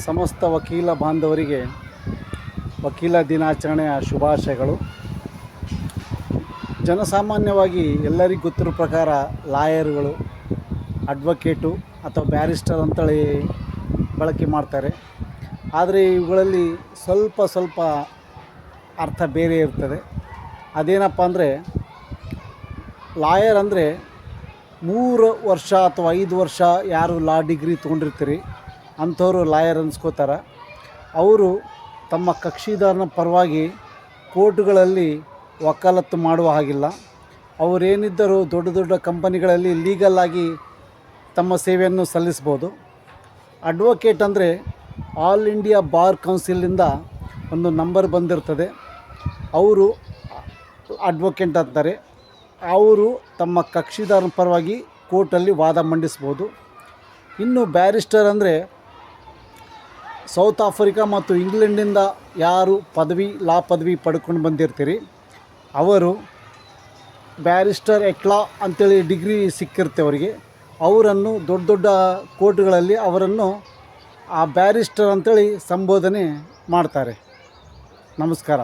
ಸಮಸ್ತ ವಕೀಲ ಬಾಂಧವರಿಗೆ ವಕೀಲ ದಿನಾಚರಣೆಯ ಶುಭಾಶಯಗಳು. ಜನಸಾಮಾನ್ಯವಾಗಿ ಎಲ್ಲರಿಗೂ ಗೊತ್ತಿರೋ ಪ್ರಕಾರ ಲಾಯರ್ಗಳು, ಅಡ್ವೊಕೇಟು ಅಥವಾ ಬ್ಯಾರಿಸ್ಟರ್ ಅಂತೇಳಿ ಬಳಕೆ ಮಾಡ್ತಾರೆ. ಆದರೆ ಇವುಗಳಲ್ಲಿ ಸ್ವಲ್ಪ ಅರ್ಥ ಬೇರೆ ಇರ್ತದೆ. ಅದೇನಪ್ಪ ಅಂದರೆ, ಲಾಯರ್ ಅಂದರೆ 3 ವರ್ಷ ಅಥವಾ 5 ವರ್ಷ ಯಾರು ಲಾ ಡಿಗ್ರಿ ತೊಗೊಂಡಿರ್ತೀರಿ ಅಂಥವರು ಲಾಯರ್ ಅನ್ಸ್ಕೋತಾರೆ. ಅವರು ತಮ್ಮ ಕಕ್ಷಿದಾರನ ಪರವಾಗಿ ಕೋರ್ಟ್ಗಳಲ್ಲಿ ವಕಾಲತ್ತು ಮಾಡುವ ಹಾಗಿಲ್ಲ. ಅವರೇನಿದ್ದರೂ ದೊಡ್ಡ ಕಂಪನಿಗಳಲ್ಲಿ ಲೀಗಲ್ಲಾಗಿ ತಮ್ಮ ಸೇವೆಯನ್ನು ಸಲ್ಲಿಸ್ಬೋದು. ಅಡ್ವೊಕೇಟ್ ಅಂದರೆ ಆಲ್ ಇಂಡಿಯಾ ಬಾರ್ ಕೌನ್ಸಿಲಿಂದ ಒಂದು ನಂಬರ್ ಬಂದಿರ್ತದೆ, ಅವರು ಅಡ್ವೊಕೇಟ್ ಅಂತಾರೆ. ಅವರು ತಮ್ಮ ಕಕ್ಷಿದಾರನ ಪರವಾಗಿ ಕೋರ್ಟಲ್ಲಿ ವಾದ ಮಂಡಿಸ್ಬೋದು. ಇನ್ನು ಬ್ಯಾರಿಸ್ಟರ್ ಅಂದರೆ ಸೌತ್ ಆಫ್ರಿಕಾ ಮತ್ತು ಇಂಗ್ಲೆಂಡಿಂದ ಯಾರು ಲಾ ಪದವಿ ಪಡ್ಕೊಂಡು ಬಂದಿರ್ತೀರಿ, ಅವರು ಬ್ಯಾರಿಸ್ಟರ್ ಎಕ್ಲಾ ಅಂಥೇಳಿ ಡಿಗ್ರಿ ಸಿಕ್ಕಿರುತ್ತೆ ಅವರಿಗೆ. ಅವರನ್ನು ದೊಡ್ಡ ಕೋರ್ಟ್ಗಳಲ್ಲಿ ಅವರನ್ನು ಆ ಬ್ಯಾರಿಸ್ಟರ್ ಅಂಥೇಳಿ ಸಂಬೋಧನೆ ಮಾಡ್ತಾರೆ. ನಮಸ್ಕಾರ.